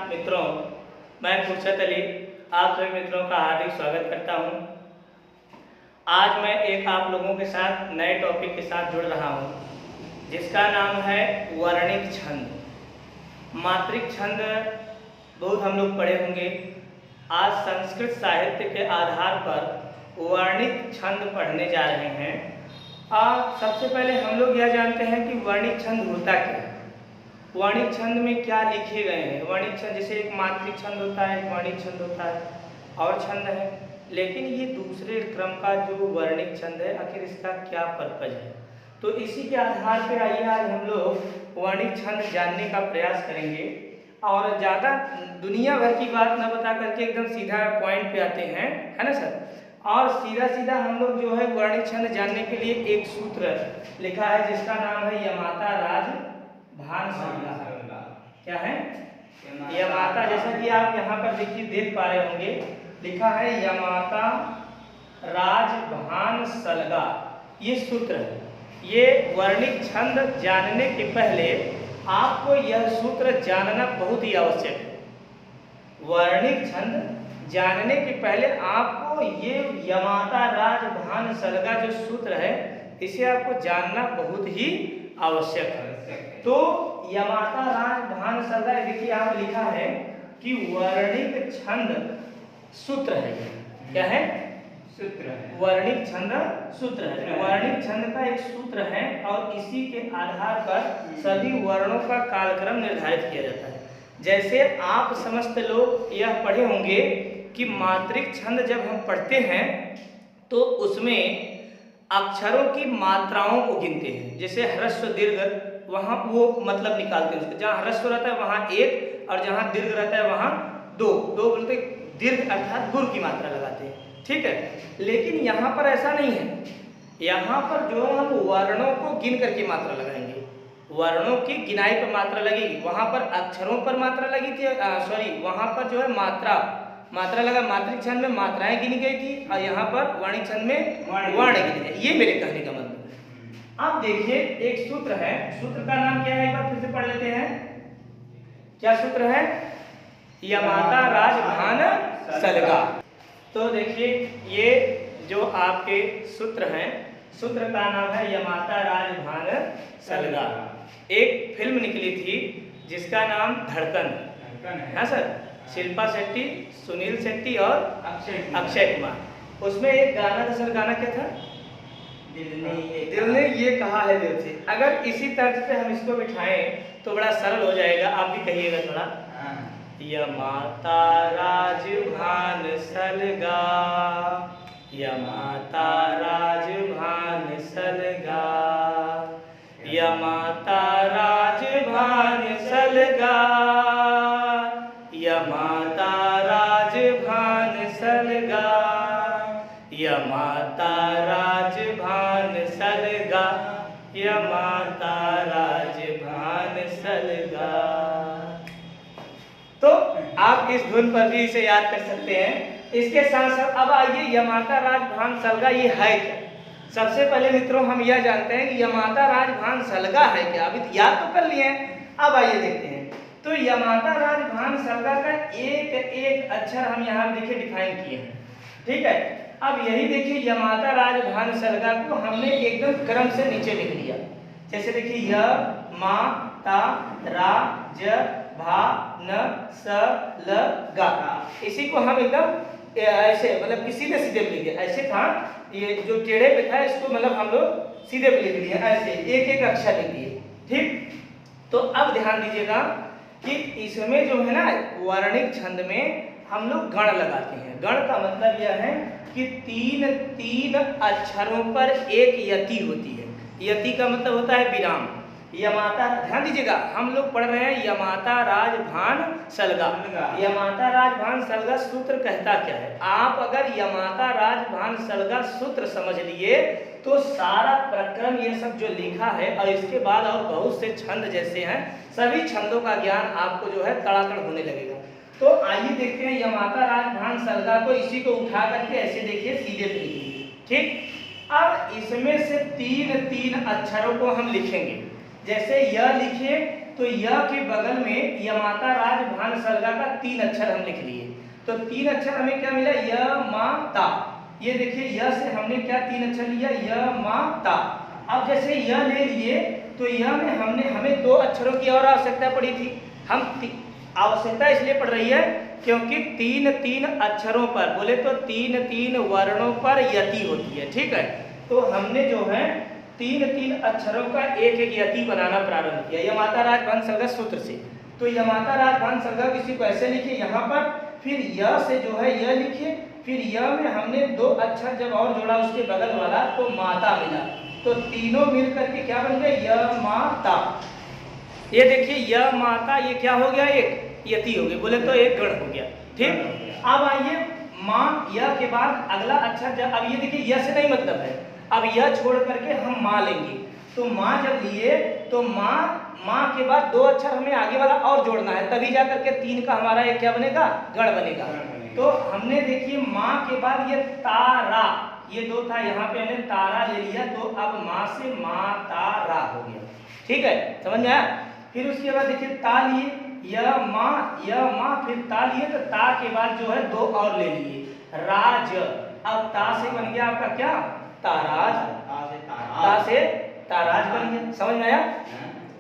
मित्रों, मैं खुर्शद अली आप सभी मित्रों का हार्दिक स्वागत करता हूं। आज मैं एक आप लोगों के साथ नए टॉपिक के साथ जुड़ रहा हूं, जिसका नाम है वर्णिक छंद। मात्रिक छंद बहुत हम लोग पढ़े होंगे। आज संस्कृत साहित्य के आधार पर वर्णिक छंद पढ़ने जा रहे हैं। सबसे पहले हम लोग यह जानते हैं कि वर्णिक छंद होता क्या है। वर्णिक छंद में क्या लिखे गए हैं। वर्णिक छंद जैसे एक मात्रिक छंद होता है, एक वर्णिक छंद होता है और छंद है, लेकिन ये दूसरे क्रम का जो वर्णिक छंद है, आखिर इसका क्या पर्पज है। तो इसी के आधार पर आइए आज हम लोग वर्णिक छंद जानने का प्रयास करेंगे और ज़्यादा दुनिया भर की बात न बता करके एकदम सीधा पॉइंट पे आते हैं, है ना सर। और सीधा सीधा हम लोग जो है वर्णिक छंद जानने के लिए एक सूत्र लिखा है जिसका नाम है यमाता राज भान सलगा। क्या है यमाता, जैसा कि आप यहाँ पर देखिए देख पा रहे होंगे, लिखा है यमाता राज भान सलगा। ये सूत्र है। ये वर्णिक छंद जानने के पहले आपको यह सूत्र जानना बहुत ही आवश्यक है। वर्णिक छंद जानने के पहले आपको ये यमाता राज भान सलगा जो सूत्र है, इसे आपको जानना बहुत ही आवश्यक है। तो यमाता राज भान सलगा, देखिए आप लिखा है कि वर्णिक छंद सूत्र है। क्या है? सूत्र है। वर्णिक छंद सूत्र है। वर्णिक छंद का एक सूत्र है और इसी के आधार पर सभी वर्णों का कालक्रम निर्धारित किया जाता है। जैसे आप समस्त लोग यह पढ़े होंगे कि मात्रिक छंद जब हम पढ़ते हैं तो उसमें अक्षरों की मात्राओं को गिनते हैं। जैसे ह्रस्व दीर्घ, वहाँ वो मतलब निकालते हैं उसको। जहाँ ह्रस्व रहता है वहाँ एक और जहाँ दीर्घ रहता है वहाँ दो बोलते दीर्घ अर्थात गुरु की मात्रा लगाते हैं। ठीक है, लेकिन यहाँ पर ऐसा नहीं है। यहाँ पर जो है हम वर्णों को गिन करके मात्रा लगाएंगे। वर्णों की गिनाई पर मात्रा लगेगी। वहाँ पर अक्षरों पर मात्रा लगी थी, वहाँ पर जो है मात्रा लगा। मात्रिक छंद में मात्राएं गिनी गई थी और यहाँ पर वर्णिक छंद में वर्ण गिने गए। ये मेरे कहने का मतलब है। अब देखिए एक सूत्र है, सूत्र का नाम क्या है, एक बार फिर से पढ़ लेते हैं। क्या सूत्र है? यमाता राज भान सलगा। तो देखिए ये जो आपके सूत्र हैं, सूत्र का नाम है यमाता राज भान सलगा। एक फिल्म निकली थी जिसका नाम धड़कन है सर। शिल्पा शेट्टी, सुनील शेट्टी और अक्षय कुमार। उसमें एक गाना था सर, गाना क्या था? दिल ने ये कहा है दिल से। अगर इसी तर्ज पे हम इसको बिठाएं तो बड़ा सरल हो जाएगा। आप भी कहिएगा थोड़ा। यमाता राज भान सलगा, यमाता राज भान सलगा, यमाता राज भान सलगा, यमाता राज भान सलगा, यमाता राज भान सलगा, यमाता राज भान सलगा। तो आप इस धुन पर भी इसे याद कर सकते हैं। इसके साथ साथ अब आइए यमाता राज भान सलगा ये है क्या। सबसे पहले मित्रों हम यह जानते हैं कि यमाता राज भान सलगा है क्या। अभी याद तो कर लिए हैं, अब आइए देखते हैं। तो यमाता राज भान सलगा का एक एक अक्षर हम यहाँ देखिए डिफाइन किए हैं। ठीक है, अब यही देखिए यमाता राज भान सलगा को हमने एकदम क्रम से नीचे लिख लिया। जैसे देखिए य मा ता रा ज भा न स ल गा। इसी को हम एकदम ऐसे मतलब कि सीधे सीधे लिख दिया। ऐसे था ये जो टेढ़े पे था, इसको मतलब हम लोग सीधे पे लिख लिए, ऐसे एक एक अक्षर लिख दिए। ठीक, तो अब ध्यान दीजिएगा कि इसमें जो है ना वर्णिक छंद में हम लोग गण लगाते हैं। गण का मतलब यह है कि तीन तीन अक्षरों पर एक यति होती है। यति का मतलब होता है विराम। यमाता, ध्यान दीजिएगा हम लोग पढ़ रहे हैं यमाता राज भान सलगा। यमाता राज भान सलगा सूत्र कहता क्या है। आप अगर यमाता राज भान सलगा सूत्र समझ लिए तो सारा प्रक्रम ये सब जो लिखा है और इसके बाद और बहुत से छंद जैसे हैं, सभी छंदों का ज्ञान आपको जो है तड़ातड़ होने लगेगा। तो आइए देखते हैं यमाता राज भान सलगा को, इसी को उठा करके ऐसे देखिए सीधे पे लिखिए। ठीक, अब इसमें से तीन तीन अक्षरों को हम लिखेंगे। जैसे यह लिखिए तो य के बगल में यमाता राज भान सलगा का 3 अक्षर हम लिख लिए। तो 3 अक्षर हमें क्या मिला, य मा ता। ये देखिए य से हमने क्या 3 अक्षर लिया, य मा ता। अब जैसे य ले लिए तो य में हमें 2 अक्षरों की और आवश्यकता पड़ी थी। हम आवश्यकता इसलिए पड़ रही है क्योंकि 3 अक्षरों पर, बोले तो 3 वर्णों पर यति होती है, ठीक है। तो हमने जो है 3 अक्षरों का एक यति बनाना प्रारंभ किया यमाता राज भान सलगा सूत्र से। तो यमाता राज भान सलगा किसी को ऐसे लिखे यहाँ पर, फिर य से जो है य लिखे, फिर य में हमने 2 अक्षर जब और जोड़ा उसके बगल वाला तो माता मिला। तो तीनों मिल करके क्या बन गया, य माता। ये देखिए य माता, ये क्या हो गया, एक यति हो गई, बोले तो एक गण हो गया, ठीक। अब आइए माँ, य के बाद अगला अक्षर जब, अब ये देखिए य से नहीं मतलब है, अब य छोड़ करके हम माँ लेंगे। तो माँ जब लिए तो माँ के बाद 2 अक्षर हमें आगे वाला और जोड़ना है, तभी जा करके 3 का हमारा एक क्या बनेगा, गण बनेगा। तो हमने देखिए माँ के बाद ये तारा, ये 2 था, यहाँ पे हमने तारा ले लिया, तो अब माँ से मातारा हो गया, ठीक है, समझ में आया। फिर उसके बाद देखिए ता लिए, य माँ, फिर ता लिए, तो ता के बाद जो है 2 और ले लिए, राज। अब ता से बन गया आपका क्या, ताराज, ता से ताराज बन गया, समझ में आया।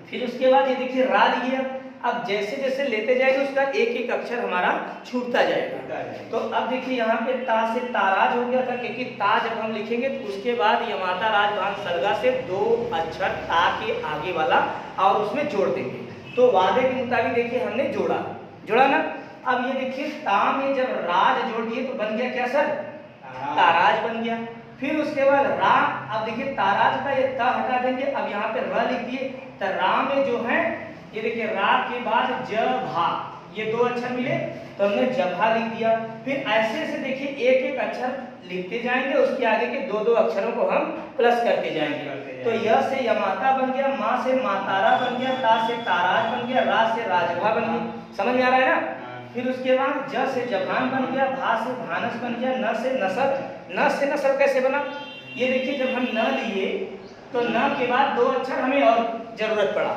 फिर उसके बाद ये देखिए रा लिए, अब जैसे जैसे लेते जाएंगे उसका एक अक्षर हमारा छूटता जाएगा। तो अब देखिए यहाँ पे ता से ताराज हो गया था, क्योंकि ता जब हम लिखेंगे तो उसके बाद यमाता राज भान सलगा से 2 अक्षर ता के आगे वाला और उसमें जोड़ देंगे। तो वादे के मुताबिक देखिए हमने जोड़ा ना। अब ये देखिए ता में जब राज जोड़ दिए तो बन गया क्या सर, ताराज बन गया। फिर उसके बाद रा, अब देखिए ताराज का ये ता हटा देंगे, अब यहाँ पे र लिख दिए, तो रा में जो है ये देखिए रा के बाद ज भा, ये 2 अक्षर मिले तो हमने जभा लिख दिया। फिर ऐसे से देखिए एक अक्षर लिखते जाएंगे, उसके आगे के 2 अक्षरों को हम प्लस करते जाएंगे। तो य से यमाता बन गया, माँ से मातारा बन गया, ता से ताराज बन गया, रा से राजभा बन गया, समझ में आ रहा है ना। फिर उसके बाद ज से जभान बन गया, भा से भानस बन गया, न से नसर। न से नसर कैसे बना, ये देखिए जब हम न लिए तो न के बाद 2 अक्षर हमें और जरूरत पड़ा,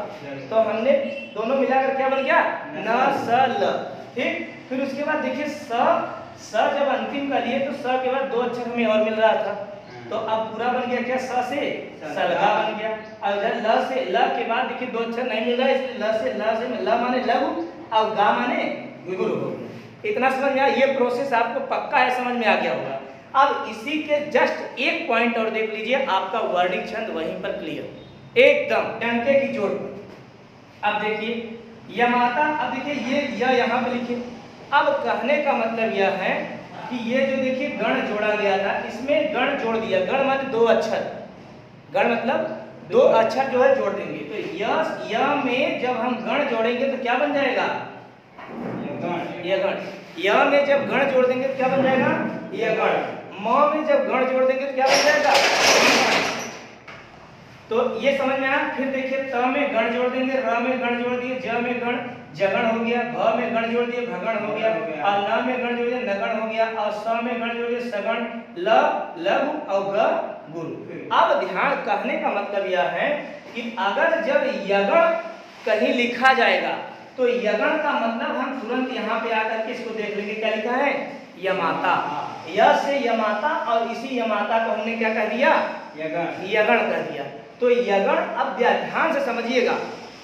तो हमने दोनों मिलाकर क्या बन गया, न स ल, ठीक। फिर उसके बाद देखिए स जब अंतिम का लिए तो स के बाद 2 अक्षर हमें और मिल रहा था, तो अब पूरा बन गया क्या, स से सलगा बन गया। और इधर ल से, ल के बाद देखिए 2 अक्षर नहीं मिल रहा है, इसलिए ल से ल माने लघु और गा माने गुरु। इतना समझ में आया, ये प्रोसेस आपको पक्का है समझ में आ गया होगा। अब इसी के जस्ट एक पॉइंट और देख लीजिए, आपका वर्णिक छंद वहीं पर क्लियर एकदम डंके की जोड़ पर। अब देखिए यमाता, अब देखिए ये यहाँ पे लिखिए। अब कहने का मतलब यह है कि ये जो देखिए गण जोड़ा गया था, इसमें गण जोड़ दिया, गण मतलब 2 अक्षर, गण मतलब 2 अक्षर जो है जोड़ देंगे। तो य में जब हम गण जोड़ेंगे तो क्या बन जाएगा, ये गण। य में जब गण जोड़ देंगे तो क्या बन जाएगा, ये गण। म में जब गण जोड़ देंगे तो क्या बन जाएगा, तो ये समझ में आया। फिर देखिए त में गण जोड़ देंगे, र में गण जोड़ दिए, ज में गण जगण हो गया, भ में गण जोड़ दिए भगण हो गया, और न में गण जोड़ दिए नगण हो गया, और स में गण जोड़ दिए सगण, ल लघु और ग गुरु। अब ध्यान, कहने का मतलब यह है कि अगर जब यगण कहीं लिखा जाएगा तो यगण का मतलब हम तुरंत यहाँ पे आकर के इसको देख लेंगे, क्या लिखा है, यमाता। य से यमाता, और इसी यमाता को हमने क्या कह दिया, यगण कह दिया। तो यगण, अब ध्यान से समझिएगा,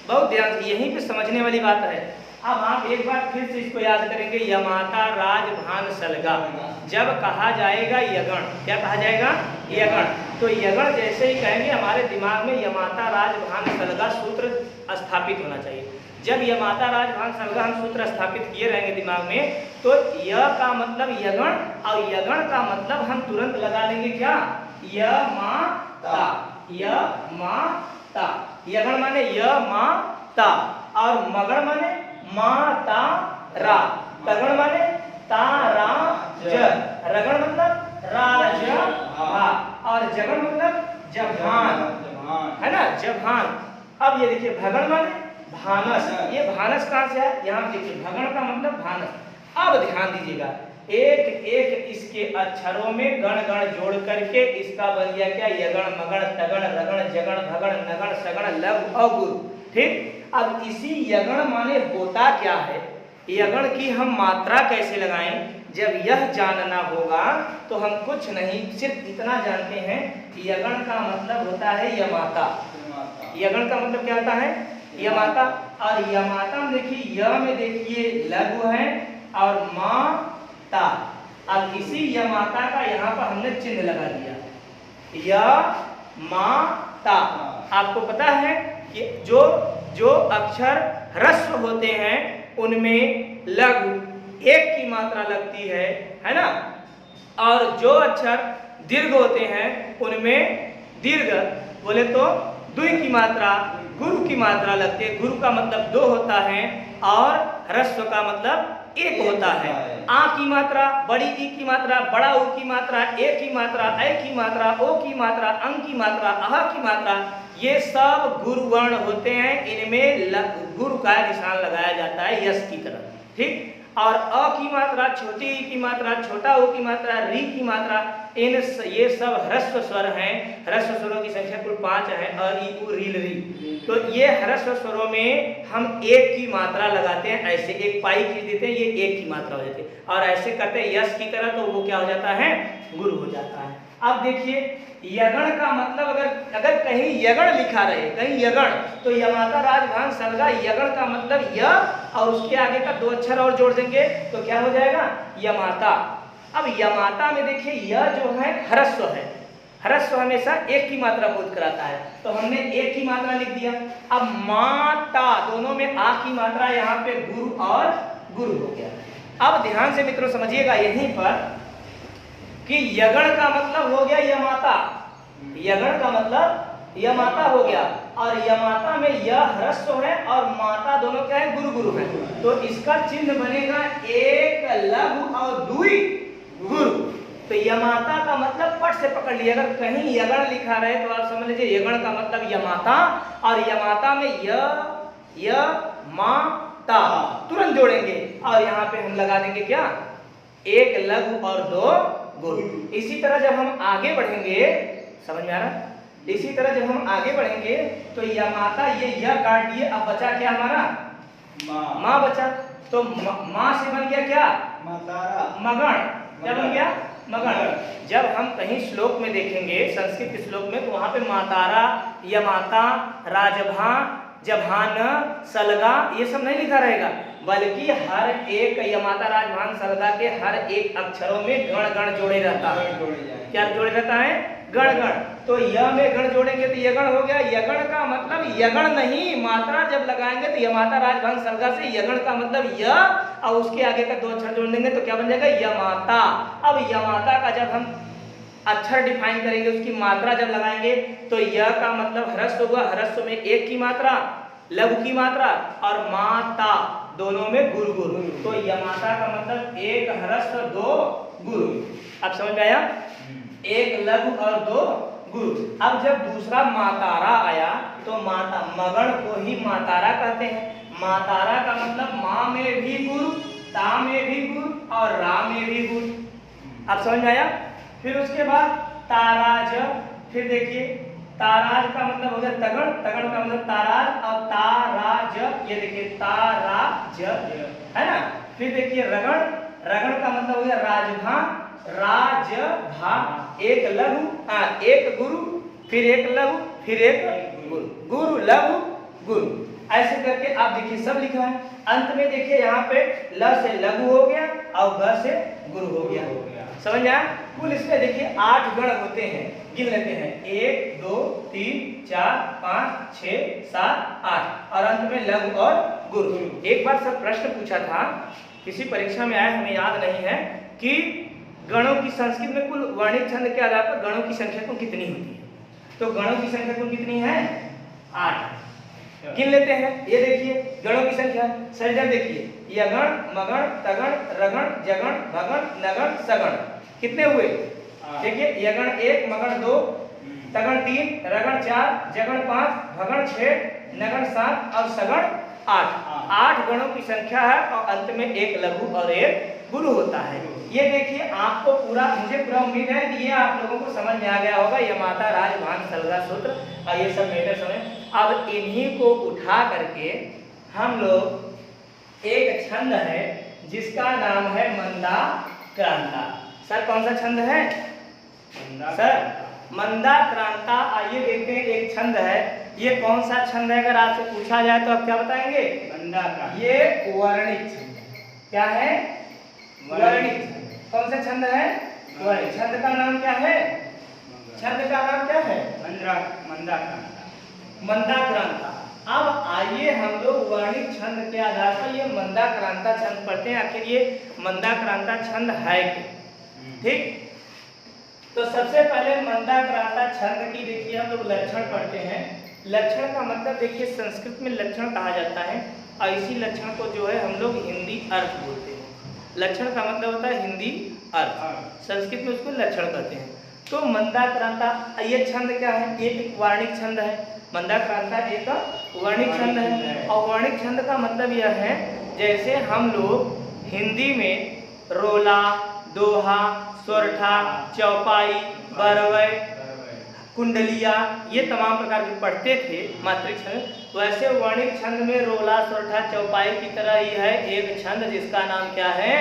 बहुत ध्यान से, यहीं पे समझने वाली बात है। अब आप एक बार फिर से इसको याद करेंगे, यमाता राज भान सलगा, जब कहा जाएगा यगण, क्या कहा जाएगा, यगण। तो यगण जैसे ही कहेंगे हमारे दिमाग में यमाता राज भान सलगा सूत्र स्थापित होना चाहिए। जब यमाता राज भान सलगा हम सूत्र स्थापित किए रहेंगे दिमाग में, तो य का मतलब यगण, और यगण का मतलब हम तुरंत लगा लेंगे क्या, यमाता, यमाता। यगण माने यमाता, और मगण माने माता रा, तगण माने ताराज, रगण मतलब राज, और जगण मतलब जभान, है ना, जभान। अब ये देखिए भगण माने भानस, ये भानस कहाँ से है, यहाँ देखिए भगण का मतलब भानस। अब ध्यान दीजिएगा, एक इसके अक्षरों में गण गण जोड़ करके इसका बन गया क्या, यगण मगण तगण रगण जगण भगण नगण सगण लघु और गुरु। ठीक। अब इसी यगण माने होता क्या है, यगण की हम मात्रा कैसे लगाएं, जब यह जानना होगा तो हम कुछ नहीं सिर्फ इतना जानते हैं, यगण का मतलब होता है यमाता। यगण का मतलब क्या होता है, यमाता। और यमाता में देखिए, य में देखिए लघु है और माता। अब इसी यमाता का यहाँ पर हमने चिन्ह लगा दिया, यमाता। आपको पता है कि जो अक्षर ह्रस्व होते हैं उनमें लघु एक की मात्रा लगती है ना, और जो अक्षर दीर्घ होते हैं उनमें दीर्घ बोले तो द्वि की मात्रा, गुरु की मात्रा लगती है। गुरु का मतलब दो होता है और ह्रस्व का मतलब एक होता है। आ की मात्रा, बड़ी ई की मात्रा, बड़ा ऊ की मात्रा, ए की मात्रा, ऐ की मात्रा, ओ की मात्रा, अंग की मात्रा, आह की मात्रा, ये सब गुरु वर्ण होते हैं। इनमें गुरु का निशान लगाया जाता है यश की तरह, ठीक। और अ की मात्रा, छोटी ई की मात्रा, छोटा ऊ की मात्रा, री की मात्रा, ये सब ह्रस्व स्वर हैं। ह्रस्व स्वरों की संख्या कुल 5 है, अ ई उ रील री। तो ये ह्रस्व स्वरों में हम एक की मात्रा लगाते हैं, ऐसे एक पाई खींच देते हैं, ये एक की मात्रा हो जाती है। और ऐसे करते हैं यश की तरह, तो वो क्या हो जाता है, गुरु हो जाता है। अब देखिए यगण का मतलब अगर कहीं यगण लिखा रहे, कहीं यगण, तो यमाता राजभान सलगा, यगण का मतलब य और उसके आगे का 2 अक्षर और जोड़ देंगे तो क्या हो जाएगा, यमाता। अब यमाता में देखिए य जो है ह्रस्व है, ह्रस्व हमेशा एक की मात्रा बोध कराता है, तो हमने एक की मात्रा लिख दिया। अब माता, दोनों में आ की मात्रा, यहाँ पे गुरु और गुरु हो गया। अब ध्यान से मित्रों समझिएगा यहीं पर कि यगण का मतलब हो गया यमाता, यगण का मतलब यमाता हो गया, और यमाता में यह ह्रस्व है और माता दोनों क्या है, गुरु गुरु है। तो इसका चिन्ह बनेगा एक लघु और दुई गुरु। तो यमाता का मतलब पट से पकड़ लिया, अगर कहीं यगण लिखा रहे तो आप समझ लीजिए यगण का मतलब यमाता, और यमाता में य माता तुरंत जोड़ेंगे और यहाँ पे हम लगा देंगे क्या, एक लघु और 2 गुरु। इसी तरह जब हम आगे बढ़ेंगे, समझ में आ रहा, इसी तरह जब हम आगे बढ़ेंगे तो यमाता ये यह काट दिए, अब बचा क्या हमारा, माँ बचा। तो माँ से बन गया क्या, मगण। क्या बन गया, मगण। जब हम कहीं श्लोक में देखेंगे, संस्कृत श्लोक में, तो वहां पे मातारा, यमाता, राजभा, जभान, सलगा, ये सब नहीं लिखा रहेगा, बल्कि हर एक यमाता राजभान सलगा के हर एक अक्षरों में गण गण जोड़े रहता है। क्या जोड़े रहता है, गण गण। तो य में गण जोड़ेंगे तो यगण हो गया। यगण का मतलब यगण नहीं, मात्रा जब लगाएंगे तो यमाता राजभान सलगा से यगण का मतलब य, और उसके आगे का 2 अक्षर जोड़ देंगे तो क्या बन जाएगा, यमाता। अब यमाता का जब हम अक्षर डिफाइन करेंगे, उसकी मात्रा जब लगाएंगे तो य का मतलब ह्रस्व हुआ, ह्रस्व में एक की मात्रा, लघु की मात्रा, और माता दोनों में गुरु गुरु। तो यमाता का मतलब एक ह्रस्व 2 गुरु। अब समझ में आया, एक लघु और 2 गुरु। अब जब दूसरा मातारा आया तो माता, मगण को ही मातारा कहते हैं। मातारा का मतलब माँ में भी गुरु, ता में भी गुरु और रा में भी गुरु। अब समझ में आया। फिर उसके बाद ताराज, फिर देखिए ताराज का मतलब हो गया तगड़, तगड़ का मतलब ताराज, और ताराज, ये देखिए ताराज है ना। फिर देखिए रगड़, रगड़ का मतलब हो गया राजभा, राजभा, एक लघु, एक गुरु, फिर एक लघु, फिर एक गुरु, गुरु लघु गुरु। ऐसे करके आप देखिए सब लिखा है। अंत में देखिए यहाँ पे ल से लघु हो गया और ग से गुरु हो गया। समझ आया। कुल इसमें देखिए 8 गण होते हैं, गिन लेते हैं, 1 2 3 4 5 6 7 8, और अंत में लघु और गुरु। एक बार सर प्रश्न पूछा था, किसी परीक्षा में आया, हमें याद नहीं है, कि गणों की संस्कृत में कुल वर्णित छंद के आधार पर गणों की संख्या कुल कितनी होती है। तो गणों की संख्या कुल कितनी है, 8। गिन लेते हैं। ये देखिए गणों की संख्या, सर्जन देखिए, यगण, मगण, तगण, रगण, जगण, भगण, नगण, सगण, कितने हुए। देखिए यगण 1, मगण 2, तगण 3, रगण 4, जगण 5, भगण 6, नगण 7 और सगण 8। 8 गणों की संख्या है और अंत में एक लघु और एक गुरु होता है। ये देखिए आपको पूरा, मुझे पूरा उम्मीद है कि ये आप लोगों को समझ में आ गया होगा, यमाता राजभान सलगा सूत्र और ये सब मेटर समय अब इन्हीं को उठा करके हम लोग एक छंद है जिसका नाम है मंदाक्रांता। सर कौन सा छंद है सर? मंदाक्रांता। आइए देखते हैं, एक छंद है, ये कौन सा छंद है? अगर आपसे पूछा जाए तो आप क्या बताएंगे? मंदाक्रांता। ये वर्णिक छंद है। क्या है? वर्णिक छंद। कौन सा छंद है? वर्णिक। छंद का नाम क्या है? छंद का नाम क्या है? मंदाक्रांता। मंदाक्रांता। अब आइए हम लोग वर्णिक छंद के आधार पर ये मंदाक्रांता छंद पढ़ते हैं, आखिर ये मंदाक्रांता छंद है क्या। ठीक, तो सबसे पहले मंदाक्रांता छंद की देखिए हम लोग लक्षण पढ़ते हैं। लक्षण का मतलब देखिए संस्कृत में लक्षण कहा जाता है और इसी लक्षण को जो है हम लोग हिंदी अर्थ बोलते हैं। लक्षण का मतलब होता है हिंदी अर्थ, संस्कृत में उसको लक्षण कहते हैं। तो मंदाक्रांता ये छंद क्या है? एक वर्णिक छंद है। मंदाक्रांता एक वर्णिक छंद है और वर्णिक छंद का मतलब यह है जैसे हम लोग हिंदी में रोला, दोहा, सोरठा, चौपाई, बरवै, कुंडलिया ये तमाम प्रकार के पढ़ते थे मात्रिक छंद, वैसे वर्णिक छंद में रोला, सोरठा, चौपाई की तरह ही है एक छंद जिसका नाम क्या है?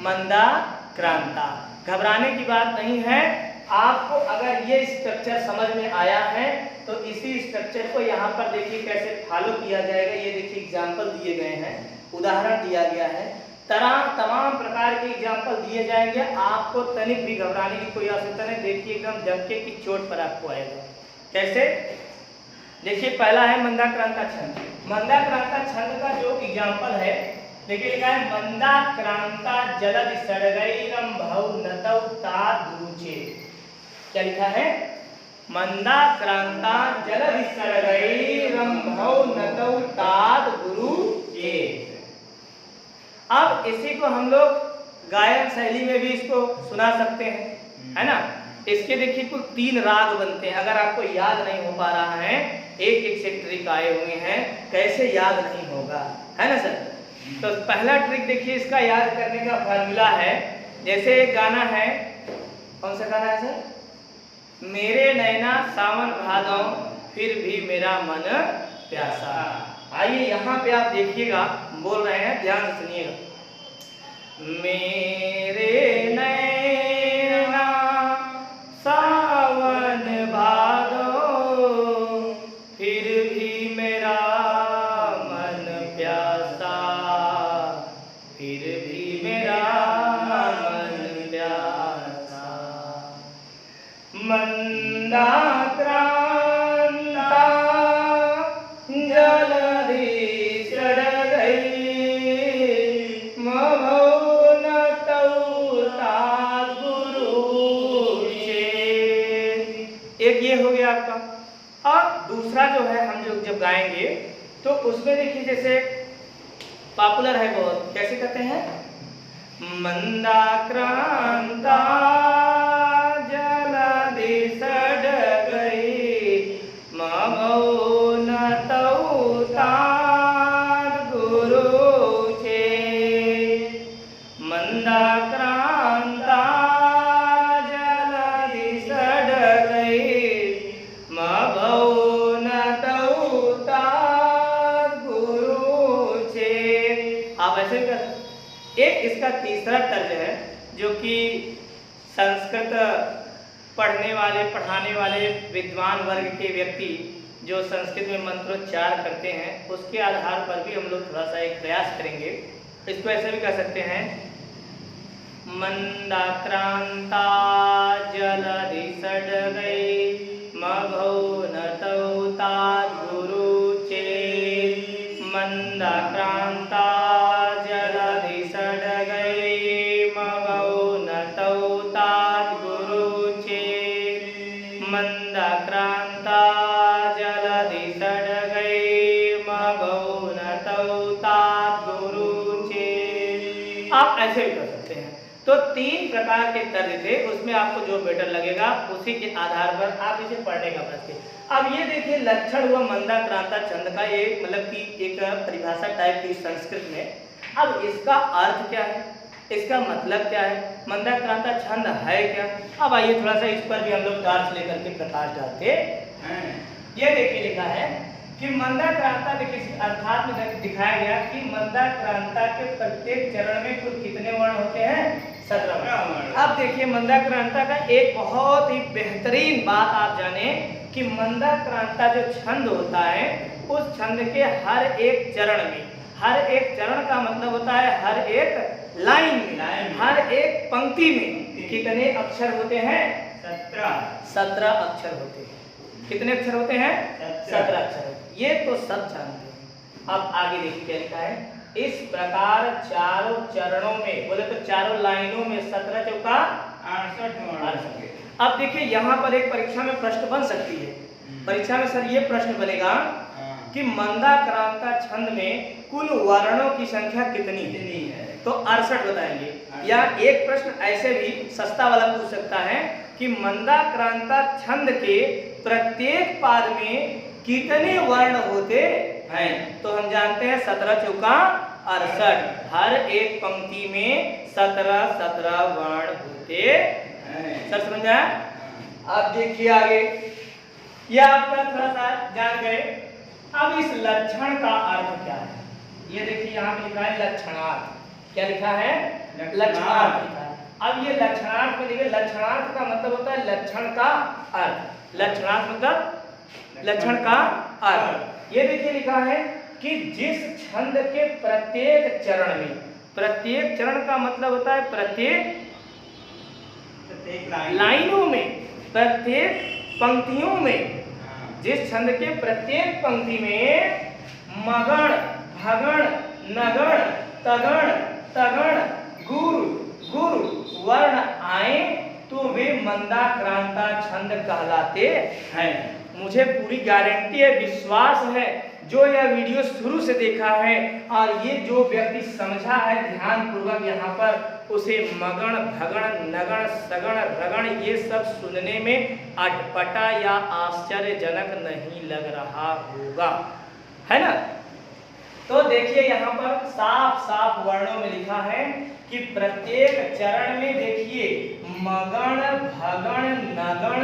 मंदाक्रांता। घबराने की बात नहीं है। आपको अगर ये स्ट्रक्चर समझ में आया है तो इसी स्ट्रक्चर को यहाँ पर देखिए कैसे फॉलो किया जाएगा। ये देखिए एग्जाम्पल दिए गए हैं, उदाहरण दिया गया है, तमाम प्रकार के एग्जाम्पल दिए जाएंगे। आपको तनिक भी घबराने की कोई आवश्यकता नहीं। देखिए एकदम धक्के की चोट पर आपको आएगा। कैसे? देखिए पहला है मंदाक्रांता छंद। मंदाक्रांता छंद का जो एग्जाम्पल है देखिए लिखा है मंदाक्रांता जलद सड़गैरंभौ नतौ तात गुरुचे। क्या लिखा है? मंदाक्रांता जलद सड़गैरंभौ नतौ तात गुरुचे। अब इसी को हम लोग गायन शैली में भी इसको सुना सकते हैं, है ना। इसके देखिए कुल 3 राग बनते हैं। अगर आपको याद नहीं हो पा रहा है, एक से ट्रिक आए हुए हैं, कैसे याद नहीं होगा, है ना सर। तो पहला ट्रिक देखिए इसका याद करने का फार्मूला है, जैसे एक गाना है, कौन सा गाना है सर? मेरे नैना सावन भादों फिर भी मेरा मन प्यासा। आइए यहाँ पे आप देखिएगा, बोल रहे हैं, ध्यान से सुनिएगा। मेरे नैना सावन भादों फिर भी मेरा मन प्यासा, फिर भी मेरा मन प्यासा। मंदाक्रांता जलधि सड़गई मभौ नतौ तात गुरुचे। एक ये हो गया आपका। और दूसरा जो है हम जब गाएंगे तो उसमें देखिए जैसे पॉपुलर है बहुत, कैसे कहते हैं? मंदाक्रांता जलधि सड़गई मभौ नतौ तात गुरुचे। मंदाक्रांता जलधि सड़गई मभौ नतौ तात गुरुचे। आप ऐसे कर। एक इसका तीसरा तर्ज है जो कि संस्कृत पढ़ने वाले, पढ़ाने वाले विद्वान वर्ग के व्यक्ति जो संस्कृत में मंत्रोच्चार करते हैं उसके आधार पर भी हम लोग थोड़ा सा एक प्रयास करेंगे। इसको ऐसे भी कह सकते हैं, मंदाक्रांता जलधि सड़गई मभौ नतौ तात गुरुचे। मंदाक्रांता जलधि सड़गई मभौ नतौ तात गुरुचे। मंदाक्रांता जलधि सड़गई मभौ नतौ तात गुरुचे। आप ऐसे भी कर सकते हैं। तो 3 प्रकार के तर्ज थे, उसमें आपको जो बेटर लगेगा उसी के आधार पर आप इसे पढ़ने का प्रयास करें। अब ये देखिए लक्षण हुआ मंदाक्रांता छंद का, ये मतलब कि एक परिभाषा टाइप की संस्कृत में। अब इसका अर्थ क्या है, इसका मतलब क्या है, मंदाक्रांता छंद है क्या? अब आइए थोड़ा सा इस पर भी हम लोग टार्च लेकर के प्रकाश डालते हैं। ये देखिए लिखा है कि मंदाक्रांता, देखिए अर्थात में दिखाया गया कि मंदाक्रांता के प्रत्येक चरण में कुल कितने वर्ण होते हैं? 17 वर्ण। अब देखिए मंदाक्रांता का एक बहुत ही बेहतरीन बात आप जाने कि मंदाक्रांता जो छंद होता है उस छंद के हर एक चरण में, हर एक चरण का मतलब होता है हर एक लाइन में, हर एक पंक्ति में कितने अक्षर होते हैं? 17 अक्षर होते हैं। कितने अक्षर होते हैं? 17 अक्षर। ये तो सब जानते हैं। अब आगे देखिए क्या लिखा है, इस प्रकार चारों चरणों में, बोले तो चारों लाइनों में 17 चौका 68। अब देखिए यहाँ पर एक परीक्षा में प्रश्न बन सकती है। परीक्षा में सर ये प्रश्न बनेगा कि मंदाक्रांता छंद में कुल वर्णों की संख्या कितनी है? तो 68 बताएंगे। या एक प्रश्न ऐसे भी सस्ता वाला पूछ सकता है कि मंदाक्रांता छंद के प्रत्येक पाद में कितने वर्ण होते हैं? तो हम जानते हैं 17 चौका 68, हर एक पंक्ति में 17 वर्ण होते हैं। सर समझ आया? अब देखिए आगे, यह आपका थोड़ा सा जान गए। अब इस लक्षण का अर्थ क्या है? ये देखिए यहाँ पे लिखा है लक्षणार्थ। क्या लिखा है? लक्षणार्थ लिखा है। अब ये लक्षणार्थ में देखिए, लक्षणार्थ का मतलब होता है लक्षण का अर्थ। लक्षणार्थ मतलब लक्षण का अर्थ। ये देखिए लिखा है कि जिस छंद के प्रत्येक चरण में, प्रत्येक चरण का मतलब होता है प्रत्येक लाइनों में, प्रत्येक पंक्तियों में, जिस छंद के प्रत्येक पंक्ति में मगण, भगण, नगण, तगण, तगण, गुरु, गुरु वर्ण आए तो वे मंदाक्रांता छंद कहलाते हैं। मुझे पूरी गारंटी है, विश्वास है, जो यह वीडियो शुरू से देखा है और ये जो व्यक्ति समझा है ध्यान पूर्वक यहाँ पर, उसे मगण, भगण, नगण, सगण, रगण ये सब सुनने में अटपटा या आश्चर्यजनक नहीं लग रहा होगा, है ना? तो देखिए यहाँ पर साफ साफ वर्णों में लिखा है कि प्रत्येक चरण में देखिए मगण, भगण, नगण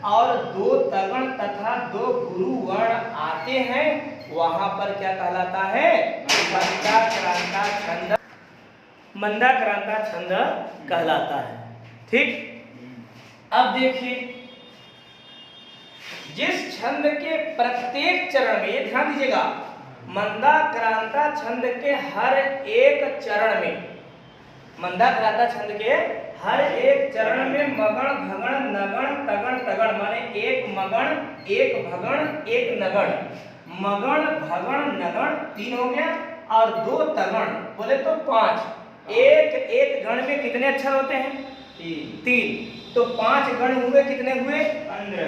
और 2 तगण तथा 2 गुरु वर्ण आते हैं। वहां पर क्या कहलाता है? मंदाक्रांता छंद, मंदाक्रांता छंद कहलाता है। ठीक। अब देखिए जिस छंद के प्रत्येक चरण में, ये ध्यान दीजिएगा, मंदाक्रांता छंद के हर एक चरण में, मंदाक्रांता छंद के हर एक चरण में मगण, भगण, नगण, तगण, तगण माने एक मगण, एक भगण, एक नगण, मगण, भगण, नगण 3 हो गया और 2 तगण, बोले तो 5। एक गण में कितने अक्षर होते हैं? 3। तो 5 गण हुए, कितने हुए?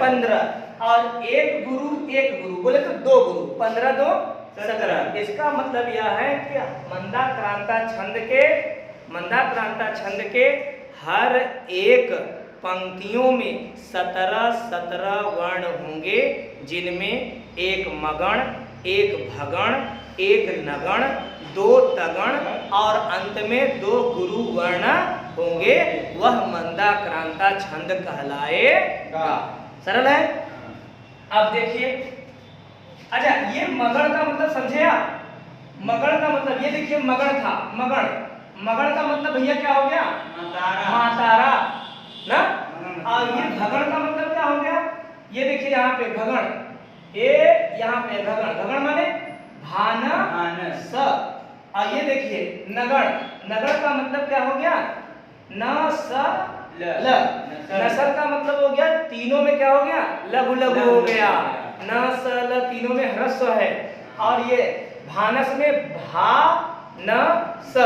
15। और एक गुरु, बोले तो 2 गुरु, 15 2 17। इसका मतलब यह है कि मंदाक्रांता छंद के हर एक पंक्तियों में 17 वर्ण होंगे, जिनमें एक मगण, एक भगण, एक नगण, 2 तगण और अंत में 2 गुरु वर्ण होंगे। वह मंदाक्रांता छंद कहलाएगा। सरल है। अब देखिए, अच्छा ये मगण का मतलब समझे आप? मगण का मतलब, ये देखिए मगण था, मगण का मतलब भैया क्या हो गया? मातारा ना। और ये भगण का मतलब क्या हो गया? ये देखिए यहाँ पे भगण, ये यहाँ पे भगण माने भानस। और ये देखिए नगण, का मतलब क्या हो गया? नसल का मतलब हो गया, तीनों में क्या हो गया? लघु लघु हो गया। नसल तीनों में ह्रस्व है। और ये भानस में भा न स,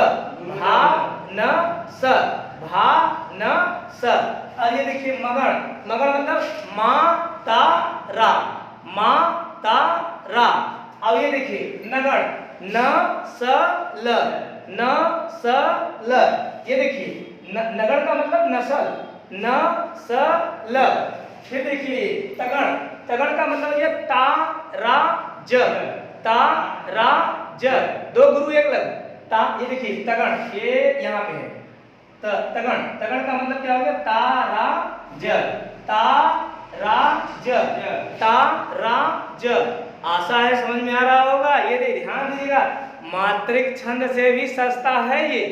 और ये देखिए मगण मतलब मातारा। अब ये देखिए नगण नसल, ये देखिए नगण का मतलब नसल, नसल। फिर देखिए तगण का मतलब ये ताराज, 2 गुरु 1 लघु। ये देखिए तगण, ये यहाँ पे है तगण का मतलब क्या हो गया? ताराज, रा ज, ता रा ज। आशा है समझ में आ रहा होगा। ये ध्यान दीजिएगा, मात्रिक छंद से भी सस्ता है ये।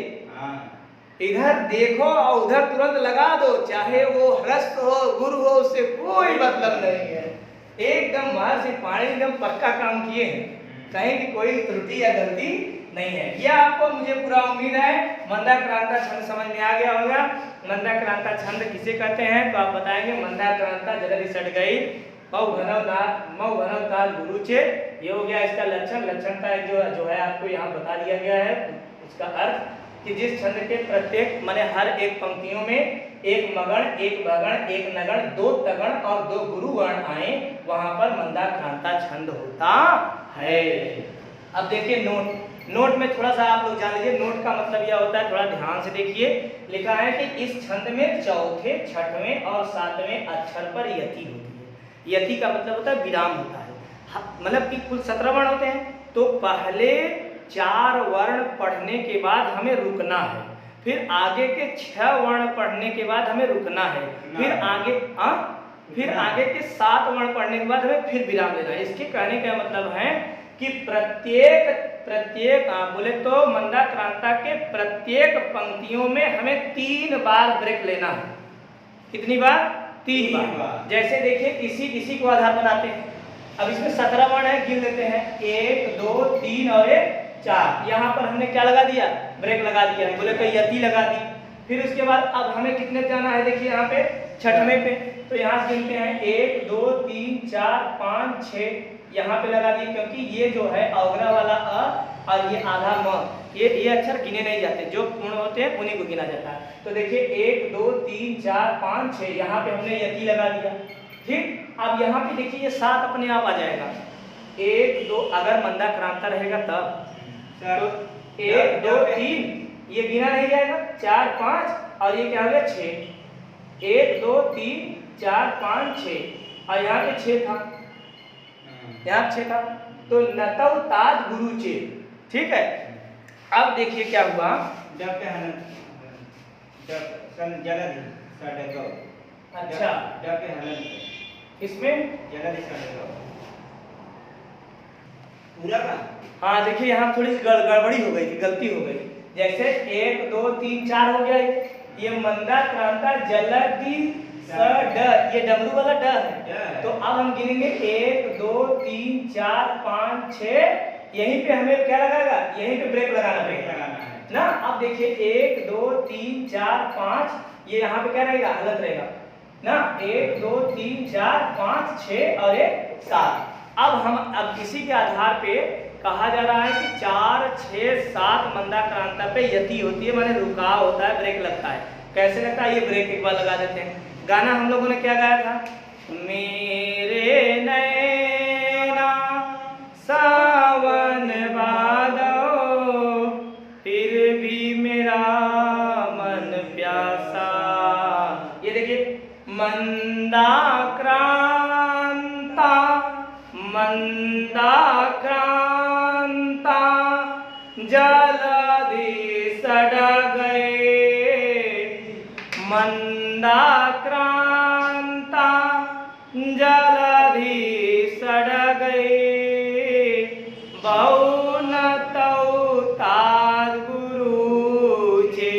इधर देखो और उधर तुरंत लगा दो, चाहे वो ह्रस्व हो गुरु हो, उससे कोई मतलब नहीं है। एकदम महर्षि पाणिनि एकदम पक्का काम किए हैं, कहीं की कोई त्रुटि या गलती नहीं है। यह आपको मुझे पूरा उम्मीद है मंदाक्रांता छंद समझ में आ गया होगा। मंदाक्रांता छंद किसे कहते हैं तो आप बताएंगे, मंदाक्रांता जलधि सट गई मऊ घनव ताल गुरुचे। ये हो गया इसका लक्षण। लक्षण का जो है आपको यहाँ बता दिया गया है। उसका अर्थ कि जिस छंद के प्रत्येक माने हर एक पंक्तियों में एक मगण, एक भगण, एक नगण, दो तगण और दो गुरु वर्ण आए, वहां पर मंदाक्रांता छंद होता है। अब देखिए नोट में थोड़ा सा आप लोग जान लीजिए। नोट का मतलब यह होता है, थोड़ा ध्यान से देखिए। लिखा है कि इस छंद में चौथे, छठवें और सातवें अक्षर पर यति होती है। यति का मतलब होता है विराम होता है। मतलब कि कुल 17 वर्ण होते हैं, तो पहले 4 वर्ण पढ़ने के बाद हमें रुकना है, फिर आगे के 6 वर्ण पढ़ने के बाद हमें रुकना है, फिर आगे के 7 वर्ण पढ़ने के बाद हमें फिर विराम लेना है। इसके कहने का मतलब है कि प्रत्येक बोले तो मंदाक्रांता के प्रत्येक पंक्तियों में हमें 3 बार ब्रेक लेना है। कितनी बार? 3 बार। जैसे देखिए इसी को आधार बनाते हैं। अब इसमें 17 वर्ण है, गिन लेते हैं 1 2 3 और 4। यहाँ पर हमने क्या लगा दिया? ब्रेक लगा दिया, बोले तो यति लगा दी। फिर उसके बाद अब हमें कितने जाना है? देखिए यहाँ पे 6वें पे, तो यहाँ से गिनते हैं 1 2 3 4 5 6, यहाँ पे लगा दिए, क्योंकि ये जो है अवग्रह वाला अ और ये आधा म, ये अक्षर गिने नहीं जाते, जो पूर्ण होते हैं उन्हीं को गिना जाता है। तो देखिए 1 2 3 4 5 6, यहाँ पे हमने यति लगा दिया। ठीक, अब यहाँ पे देखिए ये 7 अपने आप आ जाएगा। 1 2, अगर मंदाक्रांता रहेगा तब तो 1 2 3 ये गिना नहीं जाएगा, 4 5 और ये क्या हो गया 6। 1 2 3 4 5 6 और यहाँ पे 6 था, यहाँ 6 था, तो नतौ ताज गुरुचे। ठीक है, अब देखिए क्या हुआ। अच्छा, इसमें पूरा का, हाँ देखिए यहाँ थोड़ी गड़बड़ी हो गई थी, गलती हो गई। जैसे 1 2 3 4 हो गया, ये मंदाक्रांता जलधि ड, ये डमरू वाला ड है। तो अब हम गिनेंगे 1 2 3 4 5 6, यहीं पे हमें क्या लगाएगा? यहीं पे ब्रेक लगाना पड़ेगा ना। अब देखिए 1 2 3 4 5, ये यहाँ पे क्या रहेगा? हलत रहेगा ना। 1 2 3 4 5 6 और 7। अब इसी के आधार पे कहा जा रहा है कि 4 6 7 मंदाक्रांता पे यति होती है, माने रुकाव होता है, ब्रेक लगता है। कैसे लगता है? ये ब्रेक एक बार लगा देते हैं। गाना हम लोगों ने क्या गाया था? मेरे नैना सावन भादो, फिर भी मेरा मन प्यासा। ये देखिए मंदाक्रांता जलधि सट गए, मंदाक्रांता जलधि सट गए, बहु नतौ ताज गुरुचे।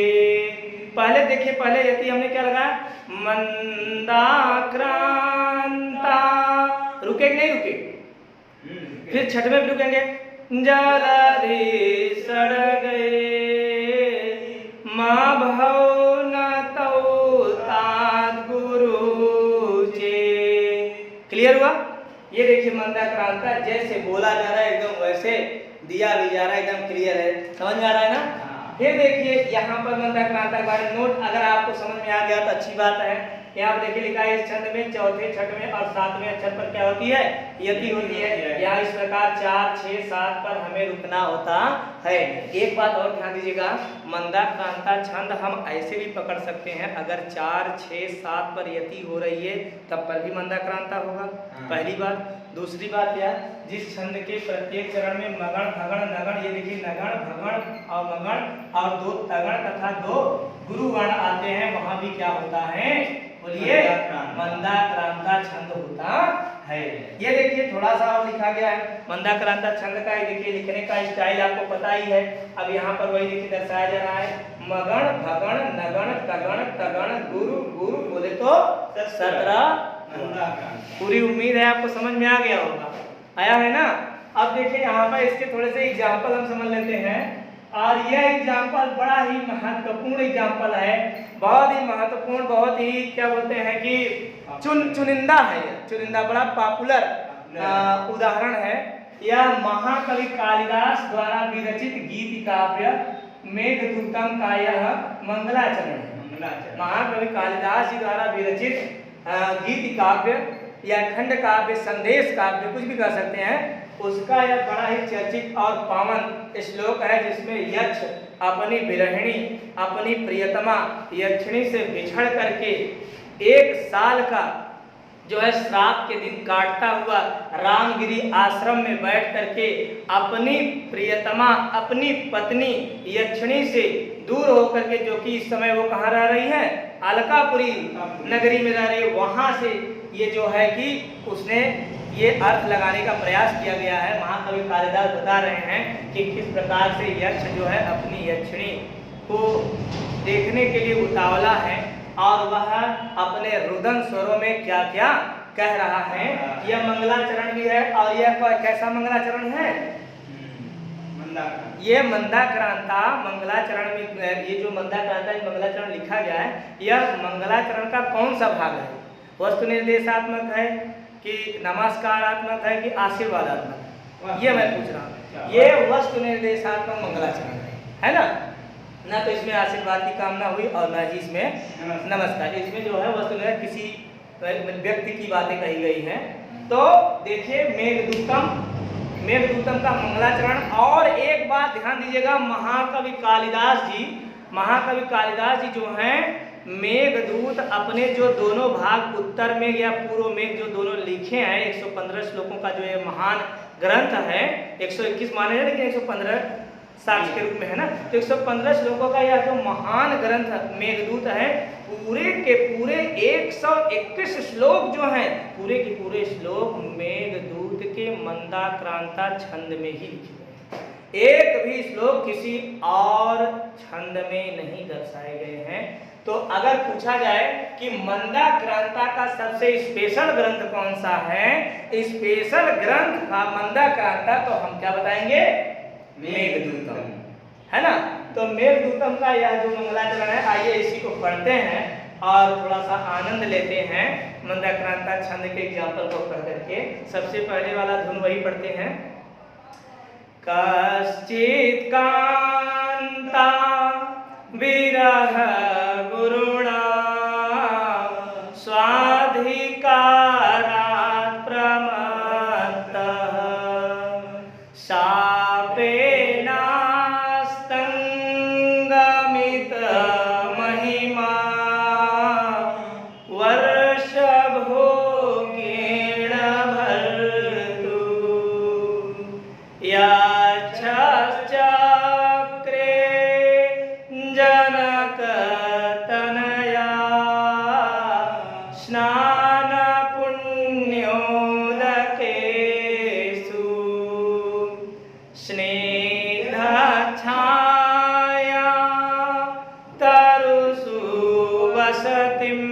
पहले देखिए, पहले यति हमने क्या लगाया? मंदाक्रांता, रुके कि नहीं रुके? फिर 6वें भी रुकेंगे, जलधि सट गए, माँ भौ नतौ ताज गुरुचे। क्लियर हुआ? ये देखिए मंदाक्रांता जैसे बोला जा रहा है एकदम वैसे दिया भी जा रहा है, एकदम क्लियर है। समझ में आ रहा है ना? फिर देखिए यहाँ पर मंदाक्रांता के बारे में नोट, अगर आपको समझ में आ गया तो अच्छी बात है। यहाँ पर देखिए लिखा है इस छंद में चौथे, छठवें और सातवें अक्षर पर क्या होती है? यति होती है। यहाँ इस प्रकार 4 6 7 पर हमें रुकना होता है। एक बात और ध्यान दीजिएगा, मंदाक्रांता छंद हम ऐसे भी पकड़ सकते हैं, अगर 4 6 7 पर यति हो रही है तब पर भी मंदाक्रांता होगा। पहली बात। दूसरी बात क्या? जिस छंद के प्रत्येक चरण में मगण भगण नगण, ये देखिए नगण भगण और मगण और 2 तगण तथा 2 गुरु वर्ण आते हैं, वहां भी क्या होता है? बोलिए मंदाक्रांता छंद होता है। ये देखिए थोड़ा सा और लिखा गया है मंदाक्रांता छंद का। देखिए लिखने का स्टाइल आपको पता ही है। अब यहाँ पर वही देखिए दर्शाया जा रहा है, मगण भगण नगण तगण तगण गुरु गुरु बोले तो 17 पूरी उम्मीद है आपको समझ में आ गया होगा, आया है ना। अब देखिए यहाँ पर इसके थोड़े से एग्जाम्पल हम समझ लेते हैं, और यह एग्जाम्पल बड़ा ही महत्वपूर्ण एग्जाम्पल है, बहुत ही महत्वपूर्ण, बहुत ही क्या बोलते हैं कि चुनिंदा है, चुनिंदा बड़ा पॉपुलर उदाहरण है। यह महाकवि कालिदास द्वारा विरचित गीत काव्य मेघदूतम का यह मंगलाचरण है। महाकवि कालिदास जी द्वारा विरचित गीत काव्य या खंड काव्य, संदेश काव्य, कुछ भी कह सकते हैं, उसका यह बड़ा ही चर्चित और पावन श्लोक है, जिसमें यक्ष अपनी विरहिणी, अपनी प्रियतमा यक्षिणी से बिछड़ करके 1 साल का जो है श्राप के दिन काटता हुआ रामगिरी आश्रम में बैठ करके अपनी प्रियतमा, अपनी पत्नी यक्षिणी से दूर होकर के, जो कि इस समय वो कहाँ रह रही है, अलकापुरी नगरी में रह रही है, वहां से ये जो है कि उसने ये अर्थ लगाने का प्रयास किया गया है। महाकवि कालिदास बता रहे हैं कि किस प्रकार से यक्ष जो है अपनी यक्षिणी को देखने के लिए उतावला है, और वह अपने रुदन स्वरों में क्या क्या कह रहा है। यह मंगलाचरण भी है, और यह कैसा मंगलाचरण है, ये मंदाक्रांता मंगलाचरण में, ये जो मंदाक्रांता मंगलाचरण लिखा गया है, यह मंगलाचरण का कौन सा भाग है, वस्तु निर्देशात्मक है कि नमस्कारात्मक है कि आशीर्वादात्मक, ये मैं पूछ रहा हूँ। ये वस्तु निर्देशात्मक मंगलाचरण है ना, ना तो इसमें आशीर्वाद की कामना हुई और ना ही इसमें नमस्कार, इसमें जो है वस्तु में किसी व्यक्ति की बातें कही गई हैं। तो देखिए मेघदूतम का मंगलाचरण। और एक बात ध्यान दीजिएगा, महाकवि कालिदास जी जो हैं, मेघदूत अपने जो दोनों भाग, उत्तर मेघ या पूर्व मेघ, जो दोनों लिखे हैं, 115 श्लोकों का जो ये महान ग्रंथ है, 121 माने हैं लेकिन 115 साक्ष्य के रूप में है ना, तो 115 श्लोकों का यह जो महान ग्रंथ मेघदूत है, पूरे के पूरे 121 श्लोक जो हैं, पूरे के पूरे श्लोक मेघदूत के मंदाक्रांता छंद में ही लिखे गए, एक भी श्लोक किसी और छंद में नहीं दर्शाए गए हैं। तो अगर पूछा जाए कि मंदाक्रांता का सबसे स्पेशल ग्रंथ कौन सा है, स्पेशल ग्रंथ मंदाक्रांता, तो हम क्या बताएंगे, मेघदूतम, है ना। तो मेघदूतम का यह जो मंगलाचरण है, आइए इसी को पढ़ते हैं और थोड़ा सा आनंद लेते हैं मंदाक्रांता छंद के एग्जाम्पल को पढ़ करके। सबसे पहले वाला धुन वही पढ़ते हैं, कश्चित् कांता विरह गुरुणा स्वाधिकारात् प्रमत्तः शापेनास्तंगमित महिमा वर्षभोगेण भर्तु यच्छश्चक्रे जनकतनया स्नानपुण्योदकेषु स्निग्धछाया तरुषु वसतिं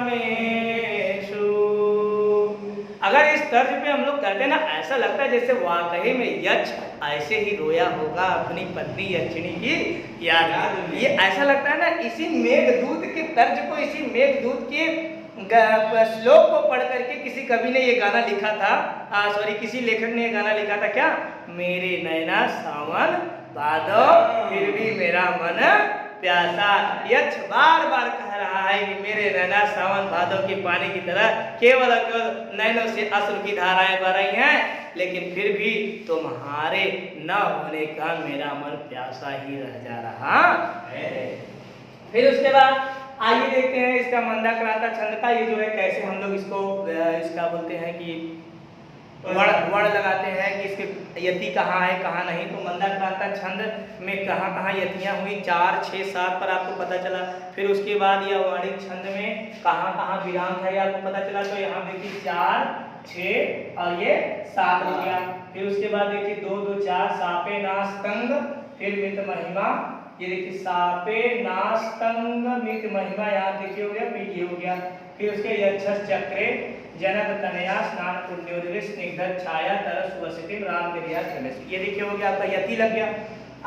रामगिर्याश्रमेषु। अगर इस तर्ज पे हम लोग कहते हैं ना, ऐसा लगता है जैसे वाकई में यक्ष ऐसे ही रोया होगा अपनी पत्नी यक्षिणी की याद। ये ऐसा लगता है ना, इसी मेघदूत के तर्ज को, इसी मेघदूत के श्लोक को पढ़ करके किसी कवि ने ये गाना लिखा था, किसी लेखक ने ये गाना लिखा था, क्या, मेरे नैना सावन भादो फिर भी मेरा मन प्यासा। यक्ष बार बार कह रहा है कि मेरे नैना सावन भादो के पानी की तरह केवल नैनों से अश्रु की धाराएं बह रही हैं, लेकिन फिर भी तुम्हारे न होने का मेरा मन प्यासा ही रह जा रहा है। फिर उसके बाद आइए देखते हैं इसका मंदाक्रांता छंद का, ये जो है कैसे हम लोग इसको इसका बोलते हैं कि वर्ण लगाते हैं कि इसके यति कहाँ है कहाँ नहीं। तो मंदाक्रांता छंद में कहाँ कहाँ यतियाँ हुई, 4, 6, 7 पर आपको पता चला। फिर उसके बाद यह वाणिक छंद में कहाँ कहाँ विराम है आपको पता चला। तो यहाँ देखिए 4, 6 और ये 7 हो गया। फिर उसके बाद देखिए 2, 2, 4 सापे नास तंग, फिर मित महिमा, ये देखिए सापे नास तंग मित महिमा, यहाँ देखिए हो गया, फिर ये हो गया। फिर उसके यक्षस चक्रे जनक तनया स्नान पुण्योदय स्निग्ध छाया तर सुवसितिम राम गिरिया चलस, ये देखिए हो गया आपका यति लग गया।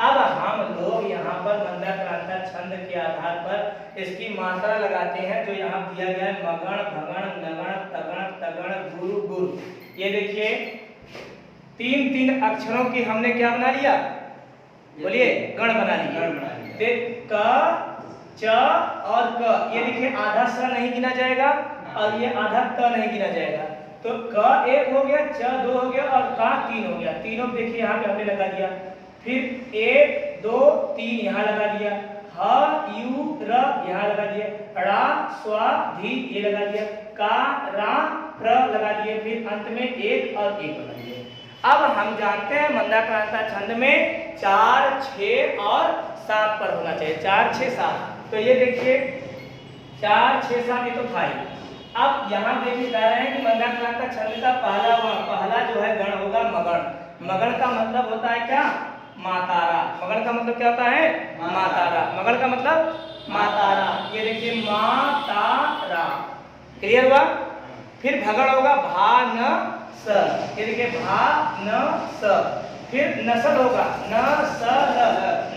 अब हम लोग यहाँ पर मंदाक्रांता छंद के आधार पर इसकी मात्रा लगाते हैं जो यहाँ दिया गया है, मगण भगण नगण तगण तगण गुरु गुरु। ये देखिए 3 अक्षरों की हमने क्या बना लिया, बोलिए गण बना लिया। क च और क, ये देखिए आधा स नहीं गिना जाएगा और ये आधा त नहीं गिना जाएगा। तो क 1 हो गया, च 2 हो गया और का 3 हो गया। तीनों देखिए यहाँ पे हमने लगा दिया। फिर 1, 2, 3 यहाँ लगा दिया, ह यू र यहाँ लगा दिया, ड़ा स्वा धी ये लगा दिया, का रा प्र लगा दिए, फिर अंत में 1 और 1 लगा दिए। अब हम जानते हैं मंदाक्रांता छंद में 4, 6 और 7 पर होना चाहिए, 4, 6, 7। तो ये देखिए 4, 6, 7 ये तो था ही। अब यहाँ देखिए कह रहे हैं कि मंदाक्रांता छंद का पहला जो है गण होगा मगण। मगण का मतलब होता है क्या, मातारा। मगण का मतलब क्या होता है, मातारा। मगण का मतलब मातारा। ये देखिए मातारा, क्लियर हुआ। फिर भगण होगा भा न स, ये देखिए भा न स। फिर नसल होगा न स ल।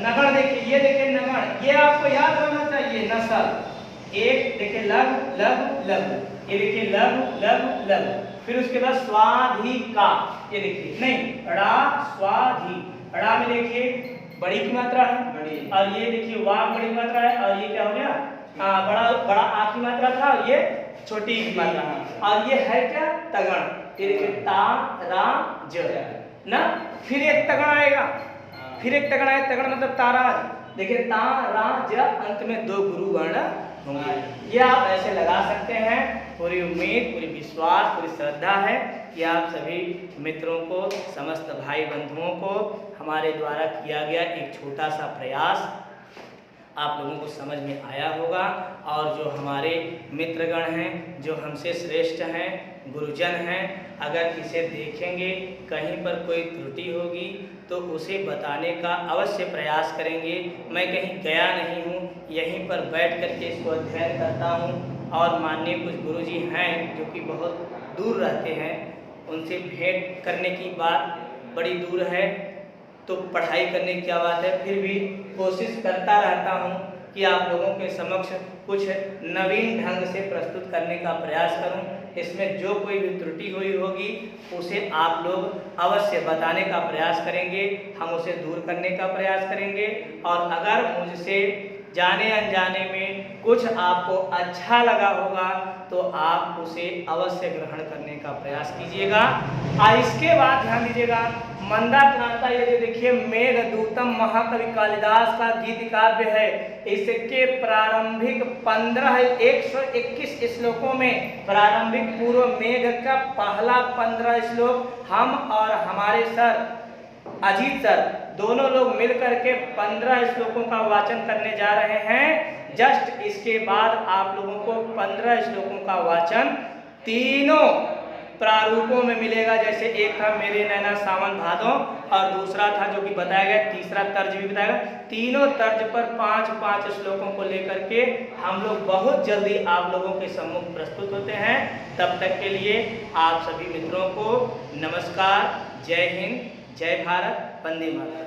नगण देखिए, ये देखिए नगण, ये आपको याद होना चाहिए, नसल। एक देखिए लघु लघु लघु, ये देखिए लघु लघु लघु। फिर उसके बाद स्वाधिका, ये देखिए नहीं ड़ा स्वाधि, ड़ा में देखिए बड़ी की मात्रा है और ये देखिए वाक बड़ी की मात्रा है और ये क्या हो गया, बड़ा आ की मात्रा था और ये छोटी की मात्रा है। और ये है क्या, तगण, ये देखिए ता रा ज ना। फिर एक तगण आएगा, फिर एक तगण आएगा, तगण मतलब ताराज, देखिए ता रा ज, अंत में 2 गुरु वर्ण होंगे। ये आप ऐसे लगा सकते हैं। पूरी उम्मीद, पूरी विश्वास, पूरी श्रद्धा है कि आप सभी मित्रों को, समस्त भाई बंधुओं को हमारे द्वारा किया गया एक छोटा सा प्रयास आप लोगों को समझ में आया होगा। और जो हमारे मित्रगण हैं, जो हमसे श्रेष्ठ हैं, गुरुजन हैं, अगर इसे देखेंगे कहीं पर कोई त्रुटि होगी तो उसे बताने का अवश्य प्रयास करेंगे। मैं कहीं गया नहीं हूँ, यहीं पर बैठ कर के इसको अध्ययन करता हूँ। और माननीय कुछ गुरुजी हैं जो कि बहुत दूर रहते हैं, उनसे भेंट करने की बात बड़ी दूर है, तो पढ़ाई करने की क्या बात है। फिर भी कोशिश करता रहता हूँ कि आप लोगों के समक्ष कुछ नवीन ढंग से प्रस्तुत करने का प्रयास करूं। इसमें जो कोई भी त्रुटि हुई होगी उसे आप लोग अवश्य बताने का प्रयास करेंगे, हम उसे दूर करने का प्रयास करेंगे। और अगर मुझसे जाने अनजाने में कुछ आपको अच्छा लगा होगा तो आप उसे अवश्य ग्रहण करने का प्रयास कीजिएगा। और इसके बाद ध्यान दीजिएगा, मंदाक्रांता ये जो देखिए मेघदूतम महाकवि कालिदास का गीत काव्य है, इसके प्रारंभिक 121 श्लोकों में प्रारंभिक पूर्व मेघ का पहला 15 श्लोक हम और हमारे सर अजीत सर दोनों लोग मिलकर के 15 श्लोकों का वाचन करने जा रहे हैं। जस्ट इसके बाद आप लोगों को 15 श्लोकों का वाचन तीनों प्रारूपों में मिलेगा। जैसे एक था मेरे नैना सावन भादों और दूसरा था जो कि बताया गया, तीसरा तर्ज भी बताया गया। तीनों तर्ज पर 5-5 श्लोकों को लेकर के हम लोग बहुत जल्दी आप लोगों के सम्मुख प्रस्तुत होते हैं। तब तक के लिए आप सभी मित्रों को नमस्कार, जय हिंद, जय भारत, वंदे मातरम।